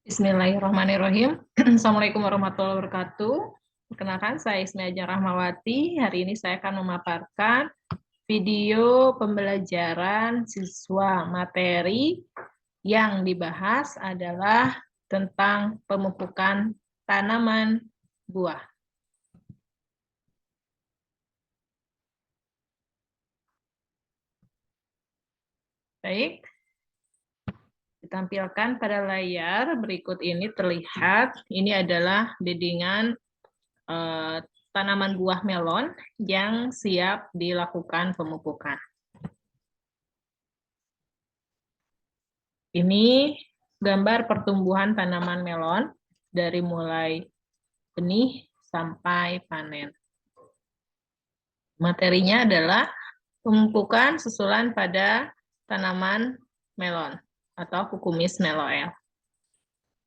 Bismillahirrahmanirrahim. Assalamualaikum warahmatullahi wabarakatuh. Perkenalkan, saya Ismi Aja Rahmawati. Hari ini saya akan memaparkan video pembelajaran siswa. Materi yang dibahas adalah tentang pemupukan tanaman buah. Baik, ditampilkan pada layar berikut ini terlihat, ini adalah beddingan tanaman buah melon yang siap dilakukan pemupukan. Ini gambar pertumbuhan tanaman melon dari mulai benih sampai panen. Materinya adalah pemupukan susulan pada tanaman melon atau Cucumis meloel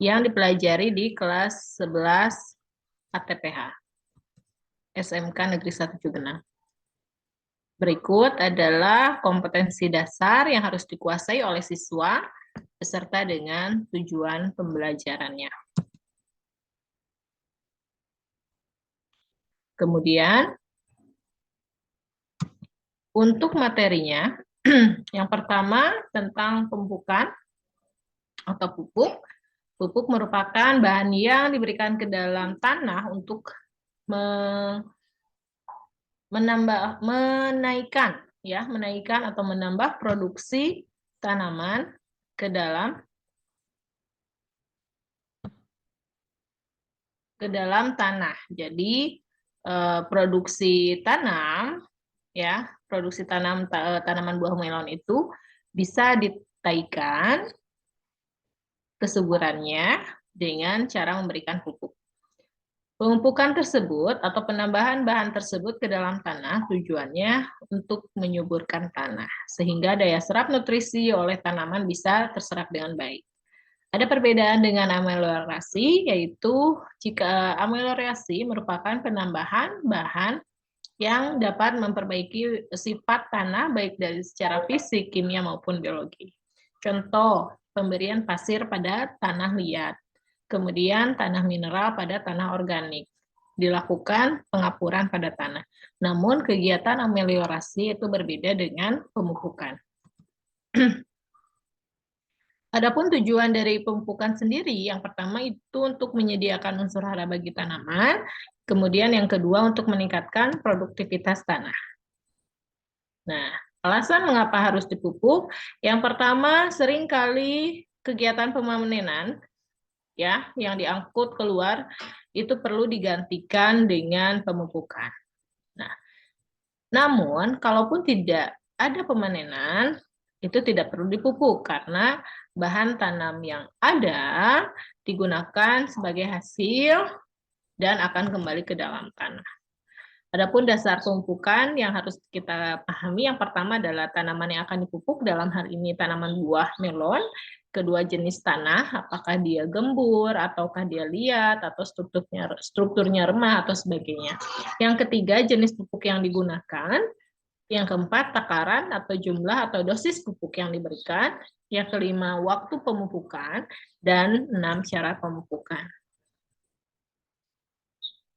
yang dipelajari di kelas 11 ATPH SMK Negeri 1 Cugenang. Berikut adalah kompetensi dasar yang harus dikuasai oleh siswa beserta dengan tujuan pembelajarannya. Kemudian, untuk materinya, yang pertama tentang pemupukan atau pupuk. Pupuk merupakan bahan yang diberikan ke dalam tanah untuk menaikkan atau menambah produksi tanaman ke dalam tanah. Jadi produksi tanaman buah melon itu bisa ditaikan kesuburannya dengan cara memberikan pupuk. Pemupukan tersebut atau penambahan bahan tersebut ke dalam tanah tujuannya untuk menyuburkan tanah sehingga daya serap nutrisi oleh tanaman bisa terserap dengan baik. Ada perbedaan dengan ameliorasi, yaitu jika ameliorasi merupakan penambahan bahan yang dapat memperbaiki sifat tanah baik dari secara fisik, kimia maupun biologi. Contoh, pemberian pasir pada tanah liat, kemudian tanah mineral pada tanah organik. Dilakukan pengapuran pada tanah. Namun kegiatan ameliorasi itu berbeda dengan pemupukan. Adapun tujuan dari pemupukan sendiri, yang pertama itu untuk menyediakan unsur hara bagi tanaman, kemudian yang kedua untuk meningkatkan produktivitas tanah. Nah, alasan mengapa harus dipupuk, yang pertama seringkali kegiatan pemanenan yang diangkut keluar itu perlu digantikan dengan pemupukan. Nah, namun kalaupun tidak ada pemanenan, itu tidak perlu dipupuk karena bahan tanam yang ada digunakan sebagai hasil dan akan kembali ke dalam tanah. Adapun dasar pemupukan yang harus kita pahami, yang pertama adalah tanaman yang akan dipupuk, dalam hal ini tanaman buah melon, kedua jenis tanah, apakah dia gembur, ataukah dia liat, atau strukturnya remah, atau sebagainya. Yang ketiga, jenis pupuk yang digunakan. Yang keempat, takaran atau jumlah atau dosis pupuk yang diberikan. Yang kelima, waktu pemupukan. Dan 6, syarat pemupukan.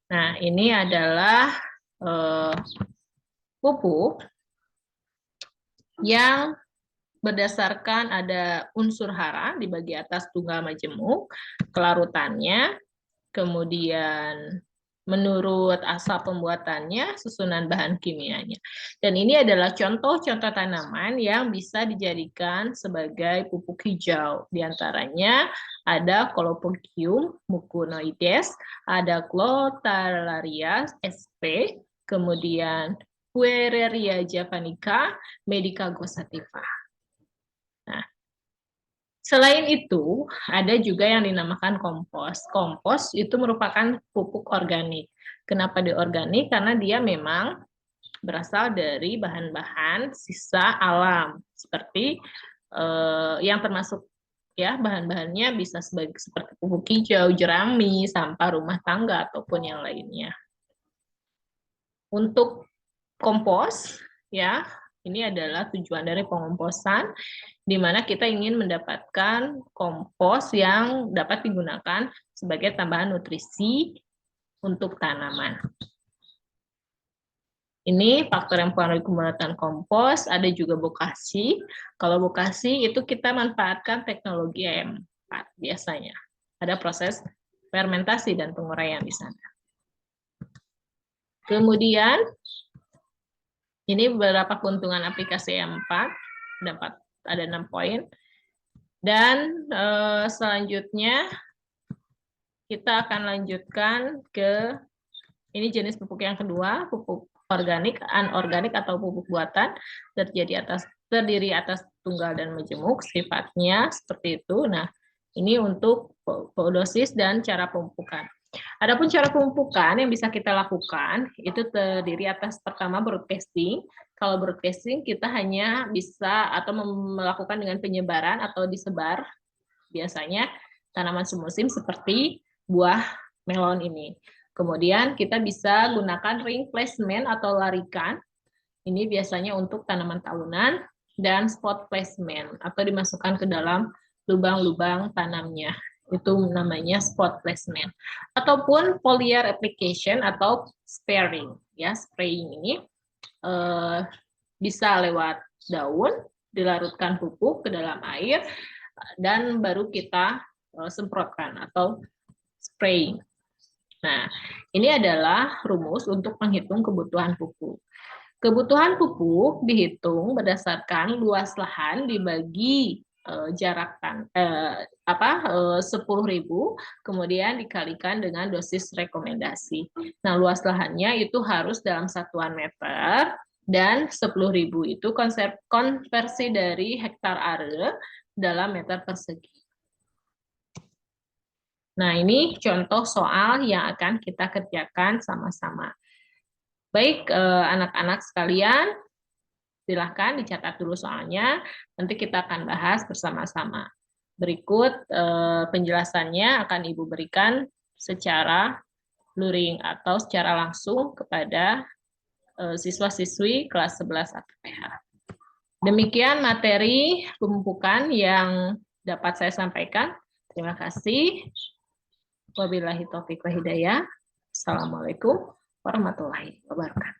Nah, ini adalah pupuk yang berdasarkan ada unsur hara di bagian atas tunggal majemuk, kelarutannya, kemudian menurut asal pembuatannya, susunan bahan kimianya. Dan ini adalah contoh-contoh tanaman yang bisa dijadikan sebagai pupuk hijau. Di antaranya ada Colopogium mucunoides, ada Clotalaria sp, kemudian Fuereria javanica, Medica gossativa. Nah, selain itu, ada juga yang dinamakan kompos. Kompos itu merupakan pupuk organik. Kenapa dia organik? Karena dia memang berasal dari bahan-bahan sisa alam, seperti yang termasuk bahan-bahannya bisa seperti pupuk hijau, jerami, sampah rumah tangga ataupun yang lainnya. Untuk kompos, Ini adalah tujuan dari pengomposan, di mana kita ingin mendapatkan kompos yang dapat digunakan sebagai tambahan nutrisi untuk tanaman. Ini faktor yang mempengaruhi pembuatan kompos, ada juga bokasi. Kalau bokasi itu kita manfaatkan teknologi EM4 biasanya. Ada proses fermentasi dan penguraian di sana. Kemudian, ini beberapa keuntungan aplikasi EM4, dapat ada 6 poin. Dan selanjutnya, kita akan lanjutkan ke, ini jenis pupuk yang kedua, pupuk organik, anorganik atau pupuk buatan, terdiri atas tunggal dan majemuk, sifatnya seperti itu. Nah, ini untuk dosis dan cara pemupukan. Adapun cara pemupukan yang bisa kita lakukan, itu terdiri atas pertama broadcasting. Kalau broadcasting kita hanya bisa atau melakukan dengan penyebaran atau disebar, biasanya tanaman semusim seperti buah melon ini. Kemudian kita bisa gunakan ring placement atau larikan. Ini biasanya untuk tanaman tahunan, dan spot placement atau dimasukkan ke dalam lubang-lubang tanamnya. Itu namanya spot placement. Ataupun foliar application atau sparing. Ya, spraying ini bisa lewat daun, dilarutkan pupuk ke dalam air, dan baru kita semprotkan atau spraying. Nah, ini adalah rumus untuk menghitung kebutuhan pupuk. Kebutuhan pupuk dihitung berdasarkan luas lahan dibagi jarak 10.000, kemudian dikalikan dengan dosis rekomendasi. Nah, luas lahannya itu harus dalam satuan meter, dan 10.000 itu konversi dari hektar are dalam meter persegi. Nah, ini contoh soal yang akan kita kerjakan sama-sama. Baik, anak-anak sekalian, silahkan dicatat dulu soalnya, nanti kita akan bahas bersama-sama. Berikut penjelasannya akan Ibu berikan secara luring atau secara langsung kepada siswa-siswi kelas 11 APPH. Demikian materi pemupukan yang dapat saya sampaikan. Terima kasih. Wabillahi taufiq wa hidayah. Assalamualaikum warahmatullahi wabarakatuh.